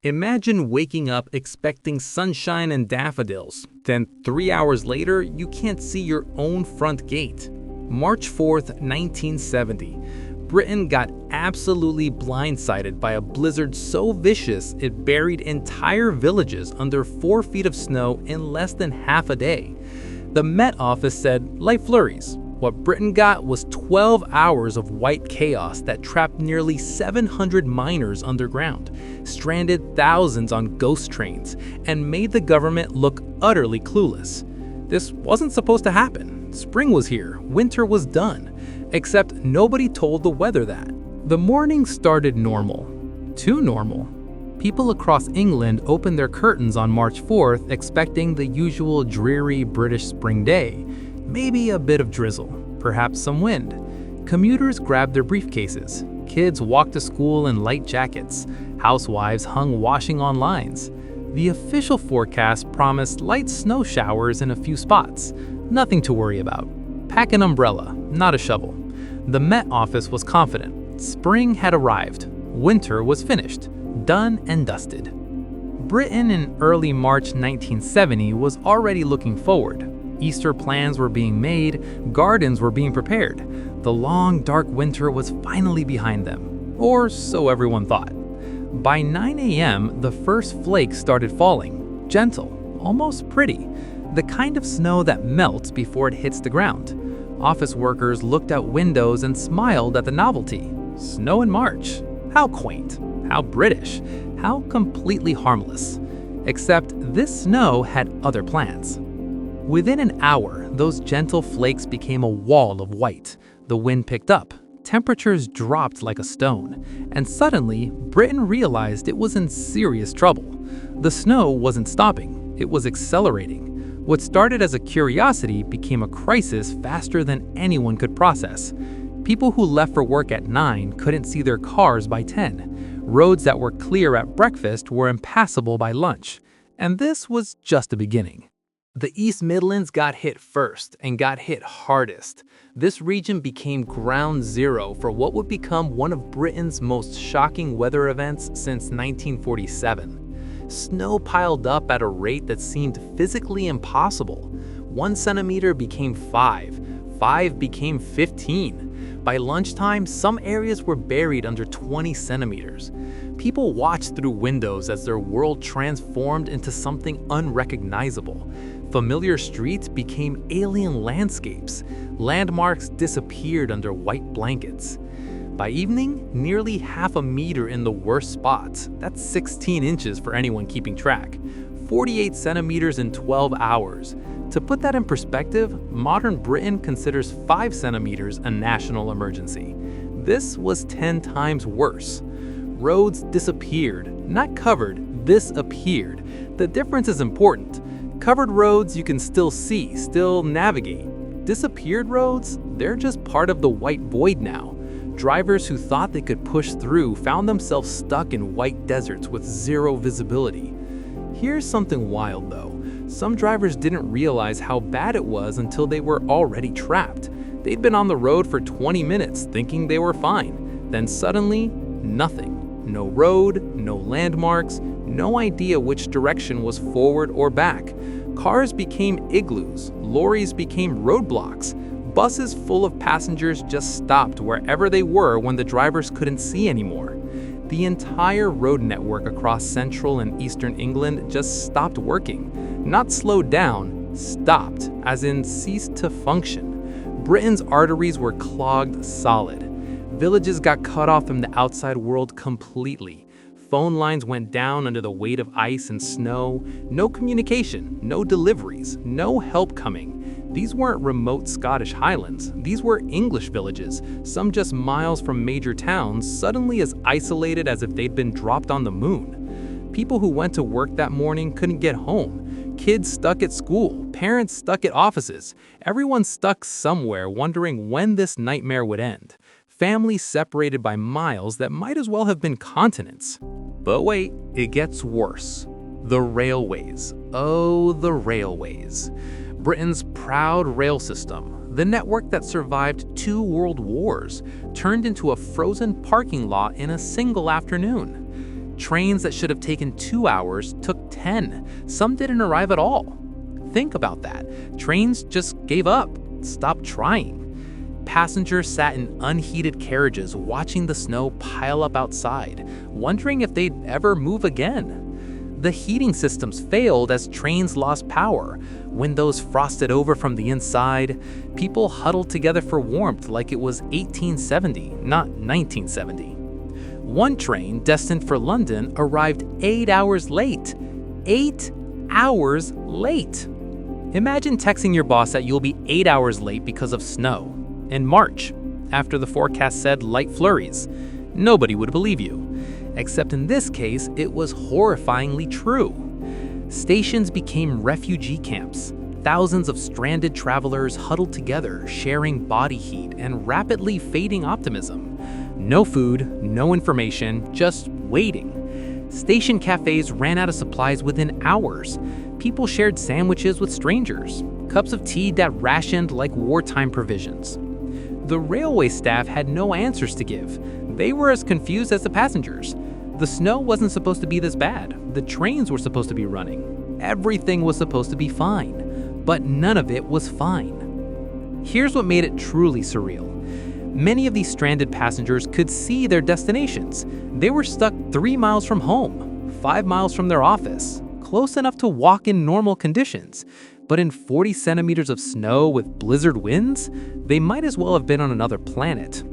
Imagine waking up expecting sunshine and daffodils. Then 3 hours later, you can't see your own front gate. March 4th, 1970. Britain got absolutely blindsided by a blizzard so vicious it buried entire villages under 4 feet of snow in less than half a day. The Met Office said, light flurries. What Britain got was 12 hours of white chaos that trapped nearly 700 miners underground, stranded thousands on ghost trains, and made the government look utterly clueless. This wasn't supposed to happen. Spring was here, winter was done. Except nobody told the weather that. The morning started normal. Too normal. People across England opened their curtains on March 4th expecting the usual dreary British spring day. Maybe a bit of drizzle, perhaps some wind. Commuters grabbed their briefcases. Kids walked to school in light jackets. Housewives hung washing on lines. The official forecast promised light snow showers in a few spots. Nothing to worry about. Pack an umbrella, not a shovel. The Met Office was confident. Spring had arrived. Winter was finished. Done and dusted. Britain in early March 1970 was already looking forward. Easter plans were being made, gardens were being prepared. The long, dark winter was finally behind them, or so everyone thought. By 9 a.m., the first flakes started falling, gentle, almost pretty, the kind of snow that melts before it hits the ground. Office workers looked out windows and smiled at the novelty. Snow in March. How quaint, how British, how completely harmless. Except this snow had other plans. Within an hour, those gentle flakes became a wall of white. The wind picked up, temperatures dropped like a stone, and suddenly, Britain realized it was in serious trouble. The snow wasn't stopping, it was accelerating. What started as a curiosity became a crisis faster than anyone could process. People who left for work at 9 couldn't see their cars by 10. Roads that were clear at breakfast were impassable by lunch. And this was just the beginning. The East Midlands got hit first and got hit hardest. This region became ground zero for what would become one of Britain's most shocking weather events since 1947. Snow piled up at a rate that seemed physically impossible. 1 centimeter became 5, 5 became 15. By lunchtime, some areas were buried under 20 centimeters. People watched through windows as their world transformed into something unrecognizable. Familiar streets became alien landscapes. Landmarks disappeared under white blankets. By evening, nearly half a meter in the worst spots. That's 16 inches for anyone keeping track. 48 centimeters in 12 hours. To put that in perspective, modern Britain considers 5 centimeters a national emergency. This was 10 times worse. Roads disappeared, not covered, disappeared. The difference is important. Covered roads you can still see, still navigate. Disappeared roads, they're just part of the white void now. Drivers who thought they could push through found themselves stuck in white deserts with zero visibility. Here's something wild though. Some drivers didn't realize how bad it was until they were already trapped. They'd been on the road for 20 minutes thinking they were fine. Then suddenly, nothing. No road, no landmarks, no idea which direction was forward or back. Cars became igloos, lorries became roadblocks. Buses full of passengers just stopped wherever they were when the drivers couldn't see anymore. The entire road network across central and eastern England just stopped working. Not slowed down, stopped, as in ceased to function. Britain's arteries were clogged solid. Villages got cut off from the outside world completely. Phone lines went down under the weight of ice and snow. No communication, no deliveries, no help coming. These weren't remote Scottish highlands. These were English villages, some just miles from major towns, suddenly as isolated as if they'd been dropped on the moon. People who went to work that morning couldn't get home. Kids stuck at school, parents stuck at offices. Everyone stuck somewhere wondering when this nightmare would end. Families separated by miles that might as well have been continents. But wait, it gets worse. The railways. Oh, the railways. Britain's proud rail system, the network that survived 2 world wars, turned into a frozen parking lot in a single afternoon. Trains that should have taken 2 hours took 10. Some didn't arrive at all. Think about that. Trains just gave up, stopped trying. Passengers sat in unheated carriages watching the snow pile up outside, wondering if they'd ever move again. The heating systems failed as trains lost power. Windows frosted over from the inside. People huddled together for warmth like it was 1870, not 1970. One train, destined for London, arrived 8 hours late. 8 hours late! Imagine texting your boss that you'll be 8 hours late because of snow. In March, after the forecast said light flurries. Nobody would believe you. Except in this case, it was horrifyingly true. Stations became refugee camps. Thousands of stranded travelers huddled together, sharing body heat and rapidly fading optimism. No food, no information, just waiting. Station cafes ran out of supplies within hours. People shared sandwiches with strangers, cups of tea that rationed like wartime provisions. The railway staff had no answers to give. They were as confused as the passengers. The snow wasn't supposed to be this bad. The trains were supposed to be running. Everything was supposed to be fine. But none of it was fine. Here's what made it truly surreal. Many of these stranded passengers could see their destinations. They were stuck 3 miles from home, 5 miles from their office, close enough to walk in normal conditions. But in 40 centimeters of snow with blizzard winds, they might as well have been on another planet.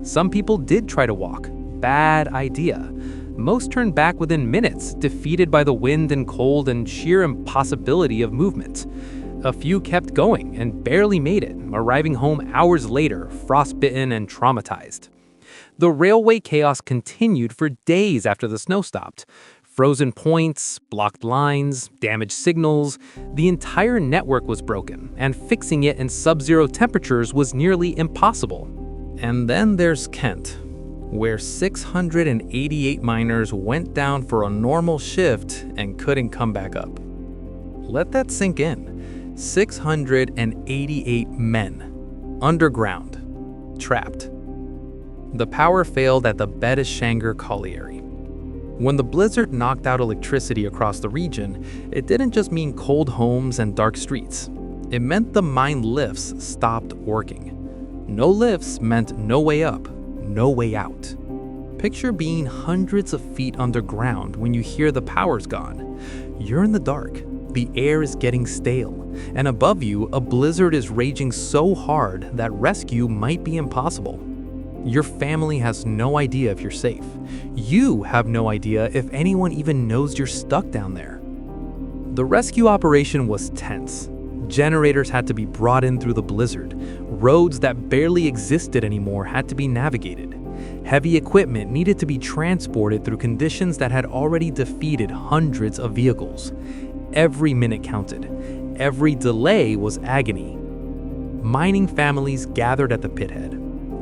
Some people did try to walk. Bad idea. Most turned back within minutes, defeated by the wind and cold and sheer impossibility of movement. A few kept going and barely made it, arriving home hours later, frostbitten and traumatized. The railway chaos continued for days after the snow stopped. Frozen points, blocked lines, damaged signals. The entire network was broken, and fixing it in sub-zero temperatures was nearly impossible. And then there's Kent, where 688 miners went down for a normal shift and couldn't come back up. Let that sink in. 688 men, underground, trapped. The power failed at the Bedeshanger colliery. When the blizzard knocked out electricity across the region, it didn't just mean cold homes and dark streets. It meant the mine lifts stopped working. No lifts meant no way up, no way out. Picture being hundreds of feet underground when you hear the power's gone. You're in the dark, the air is getting stale, and above you, a blizzard is raging so hard that rescue might be impossible. Your family has no idea if you're safe. You have no idea if anyone even knows you're stuck down there. The rescue operation was tense. Generators had to be brought in through the blizzard. Roads that barely existed anymore had to be navigated. Heavy equipment needed to be transported through conditions that had already defeated hundreds of vehicles. Every minute counted. Every delay was agony. Mining families gathered at the pithead,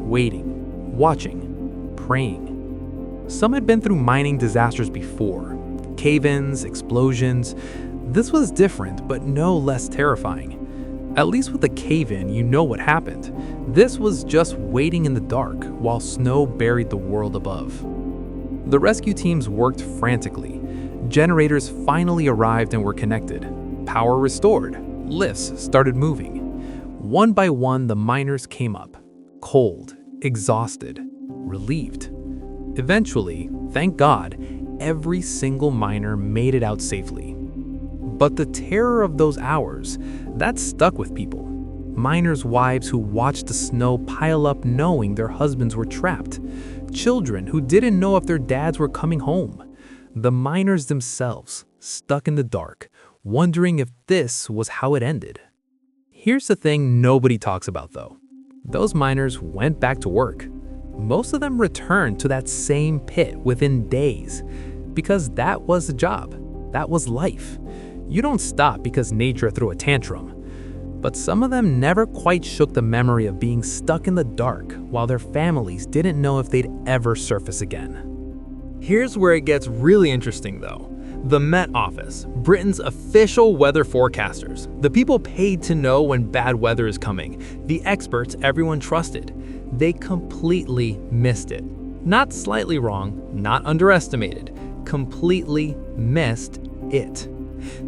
waiting, watching, praying. Some had been through mining disasters before. Cave-ins, explosions. This was different, but no less terrifying. At least with the cave-in, you know what happened. This was just waiting in the dark while snow buried the world above. The rescue teams worked frantically. Generators finally arrived and were connected. Power restored. Lifts started moving. One by one, the miners came up, cold, exhausted, relieved. Eventually, thank God, every single miner made it out safely. But the terror of those hours, that stuck with people. Miners' wives who watched the snow pile up knowing their husbands were trapped. Children who didn't know if their dads were coming home. The miners themselves, stuck in the dark, wondering if this was how it ended. Here's the thing nobody talks about though. Those miners went back to work. Most of them returned to that same pit within days, because that was the job. That was life. You don't stop because nature threw a tantrum. But some of them never quite shook the memory of being stuck in the dark while their families didn't know if they'd ever surface again. Here's where it gets really interesting though. The Met Office, Britain's official weather forecasters, the people paid to know when bad weather is coming, the experts everyone trusted, they completely missed it. Not slightly wrong, not underestimated, completely missed it.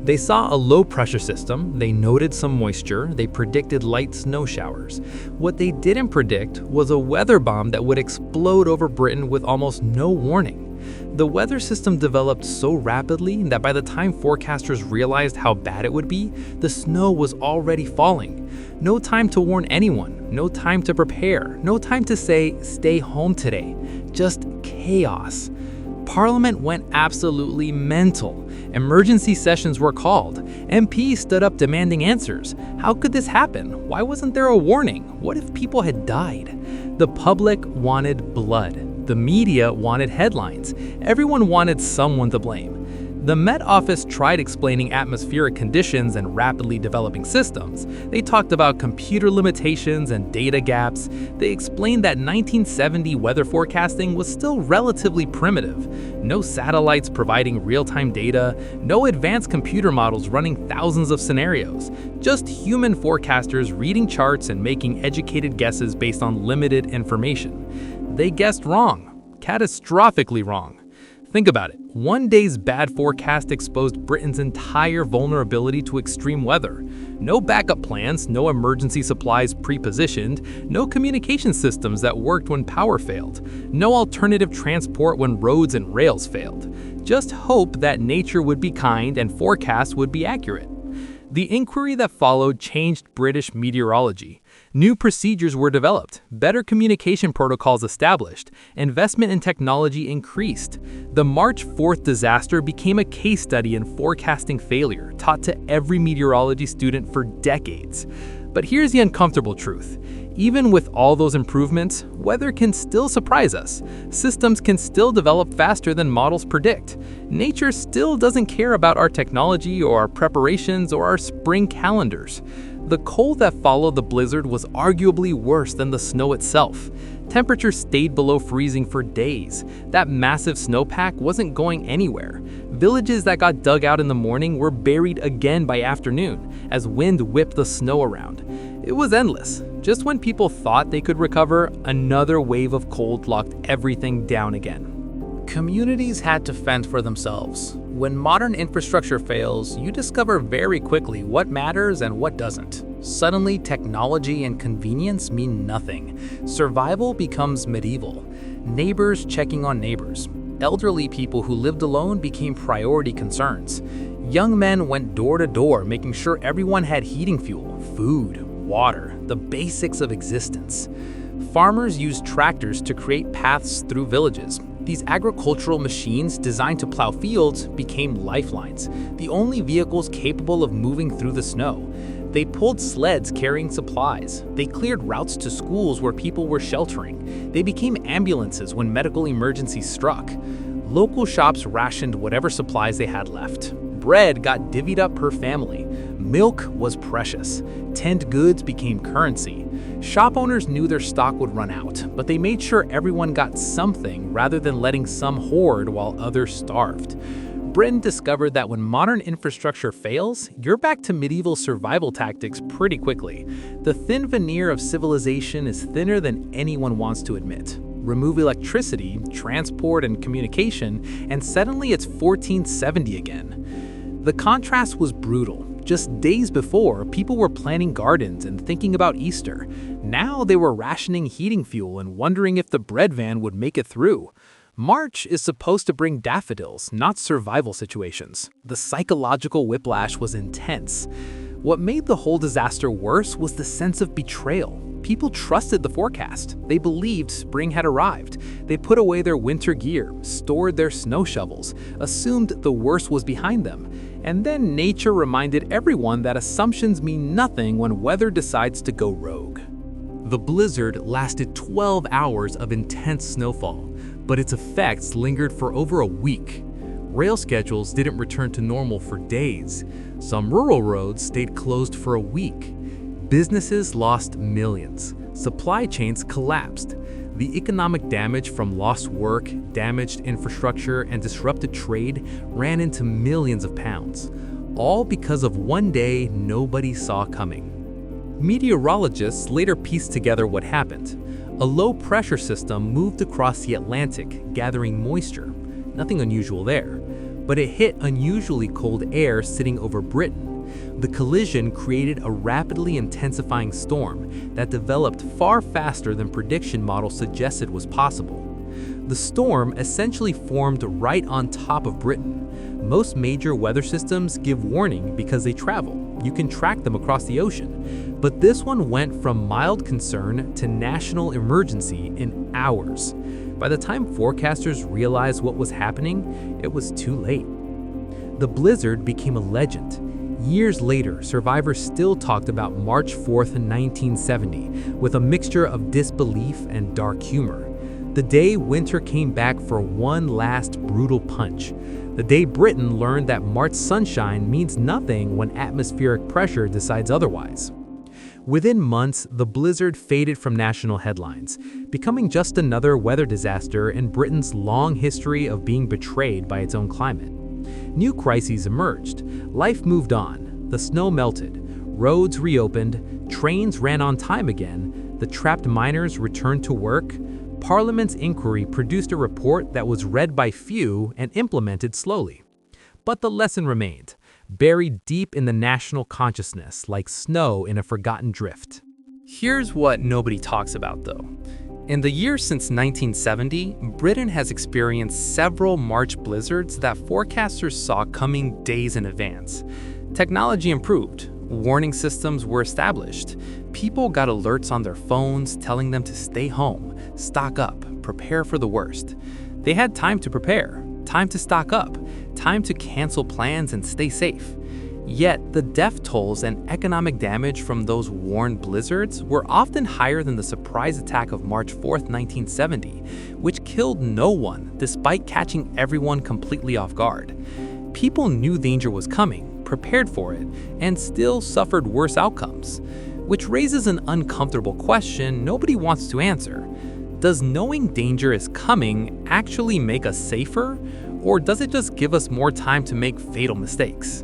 They saw a low-pressure system, they noted some moisture, they predicted light snow showers. What they didn't predict was a weather bomb that would explode over Britain with almost no warning. The weather system developed so rapidly that by the time forecasters realized how bad it would be, the snow was already falling. No time to warn anyone, no time to prepare, no time to say, "Stay home today." Just chaos. Parliament went absolutely mental. Emergency sessions were called. MPs stood up demanding answers. How could this happen? Why wasn't there a warning? What if people had died? The public wanted blood. The media wanted headlines. Everyone wanted someone to blame. The Met Office tried explaining atmospheric conditions and rapidly developing systems. They talked about computer limitations and data gaps. They explained that 1970 weather forecasting was still relatively primitive. No satellites providing real-time data, no advanced computer models running thousands of scenarios. Just human forecasters reading charts and making educated guesses based on limited information. They guessed wrong, catastrophically wrong. Think about it. One day's bad forecast exposed Britain's entire vulnerability to extreme weather. No backup plans, no emergency supplies pre-positioned, no communication systems that worked when power failed, no alternative transport when roads and rails failed. Just hope that nature would be kind and forecasts would be accurate. The inquiry that followed changed British meteorology. New procedures were developed, better communication protocols established, investment in technology increased. The March 4th disaster became a case study in forecasting failure, taught to every meteorology student for decades. But here's the uncomfortable truth. Even with all those improvements, weather can still surprise us. Systems can still develop faster than models predict. Nature still doesn't care about our technology or our preparations or our spring calendars. The cold that followed the blizzard was arguably worse than the snow itself. Temperatures stayed below freezing for days. That massive snowpack wasn't going anywhere. Villages that got dug out in the morning were buried again by afternoon, as wind whipped the snow around. It was endless. Just when people thought they could recover, another wave of cold locked everything down again. Communities had to fend for themselves. When modern infrastructure fails, you discover very quickly what matters and what doesn't. Suddenly, technology and convenience mean nothing. Survival becomes medieval. Neighbors checking on neighbors. Elderly people who lived alone became priority concerns. Young men went door to door, making sure everyone had heating fuel, food, water, the basics of existence. Farmers used tractors to create paths through villages. These agricultural machines designed to plow fields became lifelines, the only vehicles capable of moving through the snow. They pulled sleds carrying supplies. They cleared routes to schools where people were sheltering. They became ambulances when medical emergencies struck. Local shops rationed whatever supplies they had left. Bread got divvied up per family. Milk was precious. Tinned goods became currency. Shop owners knew their stock would run out, but they made sure everyone got something rather than letting some hoard while others starved. Britain discovered that when modern infrastructure fails, you're back to medieval survival tactics pretty quickly. The thin veneer of civilization is thinner than anyone wants to admit. Remove electricity, transport, and communication, and suddenly it's 1470 again. The contrast was brutal. Just days before, people were planting gardens and thinking about Easter. Now they were rationing heating fuel and wondering if the bread van would make it through. March is supposed to bring daffodils, not survival situations. The psychological whiplash was intense. What made the whole disaster worse was the sense of betrayal. People trusted the forecast. They believed spring had arrived. They put away their winter gear, stored their snow shovels, assumed the worst was behind them. And then nature reminded everyone that assumptions mean nothing when weather decides to go rogue. The blizzard lasted 12 hours of intense snowfall, but its effects lingered for over a week. Rail schedules didn't return to normal for days. Some rural roads stayed closed for a week. Businesses lost millions. Supply chains collapsed. The economic damage from lost work, damaged infrastructure, and disrupted trade ran into millions of pounds, all because of one day nobody saw coming. Meteorologists later pieced together what happened. A low-pressure system moved across the Atlantic, gathering moisture. Nothing unusual there. But it hit unusually cold air sitting over Britain. The collision created a rapidly intensifying storm that developed far faster than prediction models suggested was possible. The storm essentially formed right on top of Britain. Most major weather systems give warning because they travel. You can track them across the ocean. But this one went from mild concern to national emergency in hours. By the time forecasters realized what was happening, it was too late. The blizzard became a legend. Years later, survivors still talked about March 4th, 1970, with a mixture of disbelief and dark humor. The day winter came back for one last brutal punch. The day Britain learned that March sunshine means nothing when atmospheric pressure decides otherwise. Within months, the blizzard faded from national headlines, becoming just another weather disaster in Britain's long history of being betrayed by its own climate. New crises emerged. Life moved on. The snow melted. Roads reopened. Trains ran on time again. The trapped miners returned to work. Parliament's inquiry produced a report that was read by few and implemented slowly. But the lesson remained, buried deep in the national consciousness like snow in a forgotten drift. Here's what nobody talks about, though. In the years since 1970, Britain has experienced several March blizzards that forecasters saw coming days in advance. Technology improved. Warning systems were established. People got alerts on their phones telling them to stay home, stock up, prepare for the worst. They had time to prepare, time to stock up, time to cancel plans and stay safe. Yet, the death tolls and economic damage from those warned blizzards were often higher than the surprise attack of March 4th, 1970, which killed no one despite catching everyone completely off guard. People knew danger was coming, prepared for it, and still suffered worse outcomes, which raises an uncomfortable question nobody wants to answer. Does knowing danger is coming actually make us safer, or does it just give us more time to make fatal mistakes?